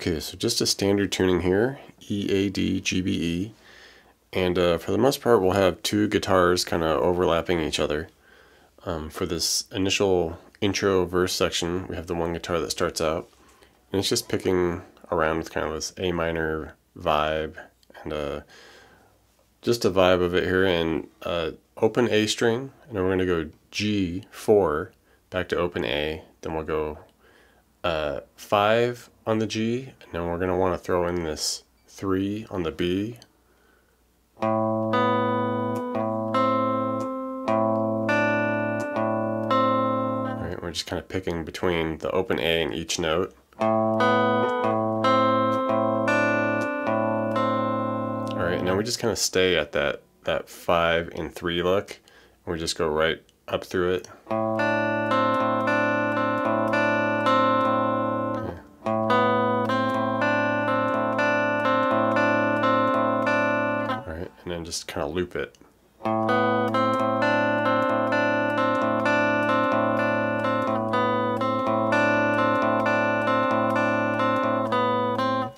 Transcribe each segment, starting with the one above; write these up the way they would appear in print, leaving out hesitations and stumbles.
Okay, so just a standard tuning here, E, A, D, G, B, E. And for the most part, we'll have two guitars kind of overlapping each other. For this initial intro verse section, we have the one guitar that starts out. And it's just picking around with kind of this A minor vibe and just a vibe of it here. And open A string, and then we're going to go G4, back to open A. Then we'll go 5 on the G, and then we're going to want to throw in this 3 on the B. Alright, we're just kind of picking between the open A and each note. Alright, now we just kind of stay at that 5 and 3 look, and we just go right up through it. And then just kind of loop it.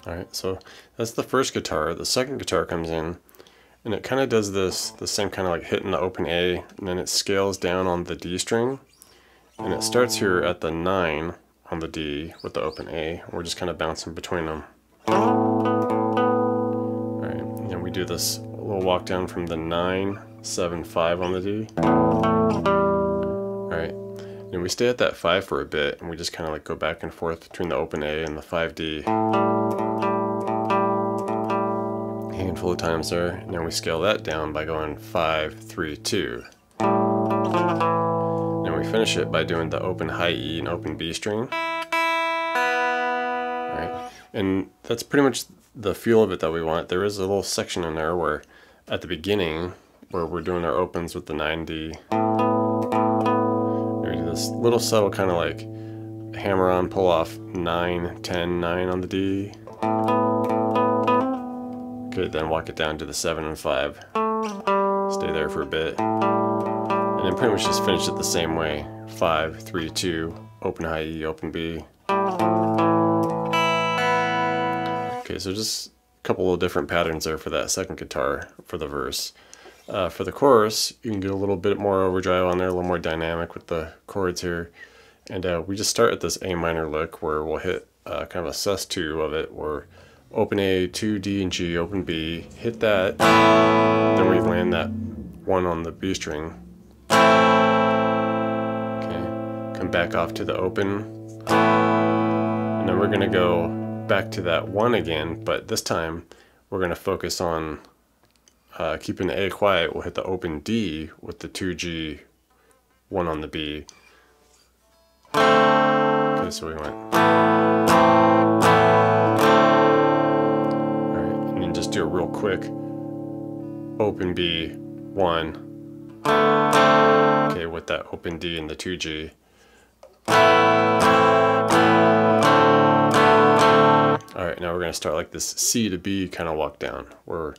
Alright, so that's the first guitar. The second guitar comes in, and it kind of does the same kind of like hitting the open A, and then it scales down on the D string, and it starts here at the 9 on the D with the open A. We're just kind of bouncing between them. Alright, and then we do this little walk down from the 9, 7, 5 on the D. Alright, and we stay at that 5 for a bit, and we just kind of like go back and forth between the open A and the 5D. A handful of times there, and then we scale that down by going 5, 3, 2. Then we finish it by doing the open high E and open B string. Alright, and that's pretty much the feel of it that we want. There is a little section in there where at the beginning where we're doing our opens with the 9D, we do this little subtle kind of like hammer on, pull off 9, 10, 9 on the D. Okay, then walk it down to the 7 and 5. Stay there for a bit. And then pretty much just finish it the same way. 5, 3, 2, open high E, open B. Okay, so just a couple of different patterns there for that second guitar for the verse. For the chorus, you can get a little bit more overdrive on there, a little more dynamic with the chords here. And we just start at this A minor lick where we'll hit kind of a sus2 of it, where open A, 2, D and G, open B, hit that, then we land that 1 on the B string. Okay, come back off to the open, and then we're going to go back to that 1 again, but this time we're going to focus on keeping the A quiet. We'll hit the open D with the 2G, 1 on the B. Okay, so we went. Alright, and then just do a real quick open B, 1. Okay, with that open D and the 2G. Alright, now we're going to start like this C to B kind of walk down, where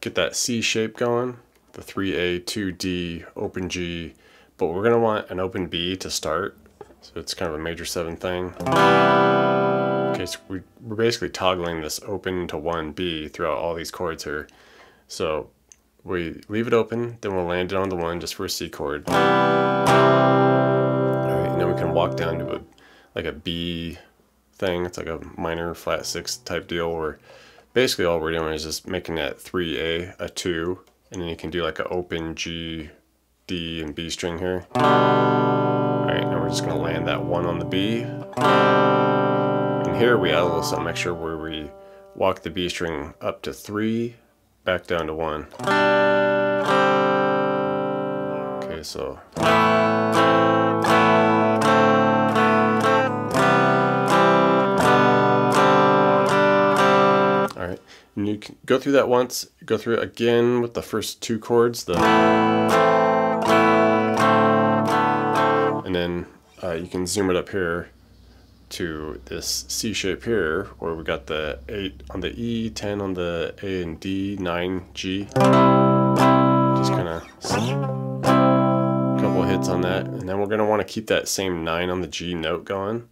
get that C shape going, the 3A, 2D, open G, but we're going to want an open B to start, so it's kind of a major 7 thing. Okay, so we're basically toggling this open to 1B throughout all these chords here. So we leave it open, then we'll land it on the 1 just for a C chord. Alright, and then we can walk down to like a B thing. It's like a minor flat 6 type deal, where basically all we're doing is just making that 3A a 2, and then you can do like an open G, D, and B string here. Alright, now we're just going to land that 1 on the B. And here we add a little something extra where we walk the B string up to 3, back down to 1. Okay, so alright, and you can go through that once, go through it again with the first 2 chords, and then you can zoom it up here to this C shape here, where we got the 8 on the E, 10 on the A and D, 9 G. Just kind of a couple of hits on that, and then we're going to want to keep that same 9 on the G note going.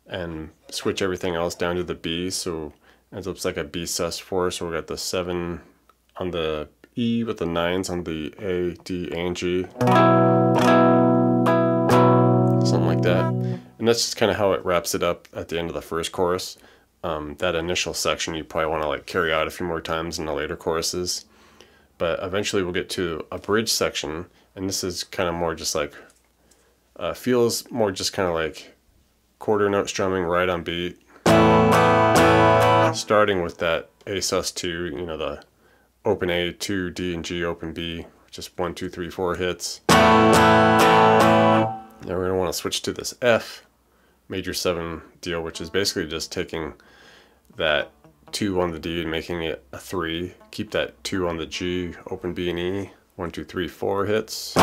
and switch everything else down to the B, so it looks like a B sus4. So we got the 7 on the E with the 9s on the A, D, and G, something like that. And that's just kind of how it wraps it up at the end of the first chorus. That initial section you probably want to like carry out a few more times in the later choruses, but eventually we'll get to a bridge section, and this is kind of more just like feels more just kind of like quarter note strumming right on beat, starting with that A sus2, you know, the open A, 2, D and G, open B, just 1, 2, 3, 4 hits. Now we're going to want to switch to this F major 7 deal, which is basically just taking that 2 on the D and making it a 3. Keep that 2 on the G, open B and E, 1, 2, 3, 4 hits.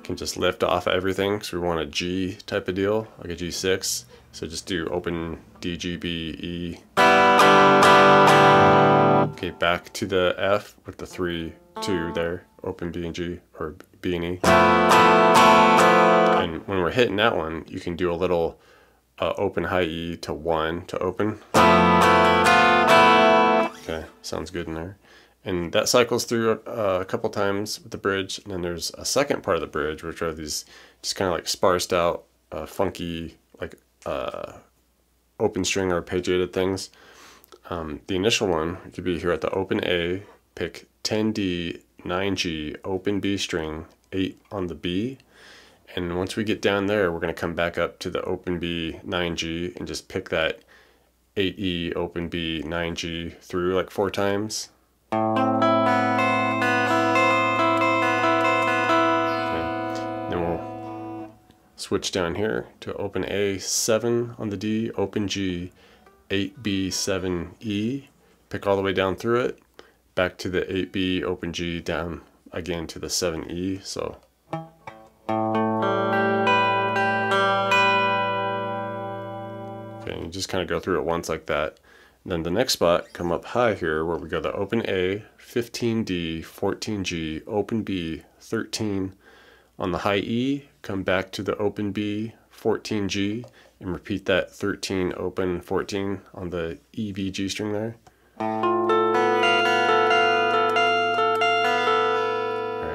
Can just lift off everything, so we want a G type of deal, like a G6. So just do open D, G, B, E. Okay, back to the F with the 3, 2 there, open B and G, or B and E. And when we're hitting that one, you can do a little open high E to 1 to open. Okay, sounds good in there. And that cycles through a couple times with the bridge, and then there's a second part of the bridge, which are these just kind of like sparsed out, funky, like open string arpeggiated things. The initial one could be here at the open A, pick 10D, 9G, open B string, 8 on the B. And once we get down there, we're going to come back up to the open B, 9G, and just pick that 8E, open B, 9G through like 4 times. Okay. Then we'll switch down here to open A, 7 on the D, open G, 8B, 7E, pick all the way down through it, back to the 8B, open G, down again to the 7E. So okay, you just kind of go through it once like that. And then the next spot, come up high here where we go the open A, 15D, 14G, open B, 13 on the high E, come back to the open B, 14G, and repeat that 13, open, 14 on the E, B, G string there. Alright,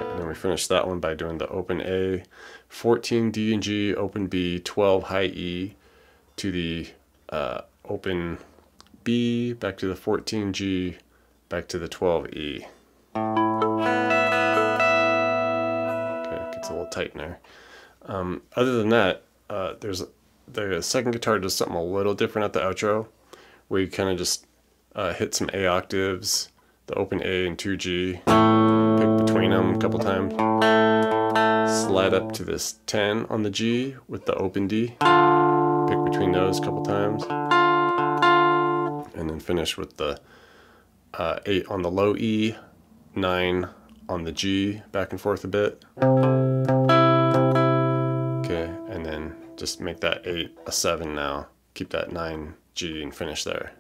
and then we finish that one by doing the open A, 14, D and G, open B, 12, high E, to the open B, back to the 14G, back to the 12E. Okay, it gets a little tight in there. Other than that, there's the second guitar does something a little different at the outro, where you kind of just hit some A octaves, the open A and 2G, pick between them a couple times, slide up to this 10 on the G with the open D, pick between those a couple times, and then finish with the 8 on the low E, 9 on the G, back and forth a bit. Okay, and then just make that 8 a 7 now. Keep that 9 G and finish there.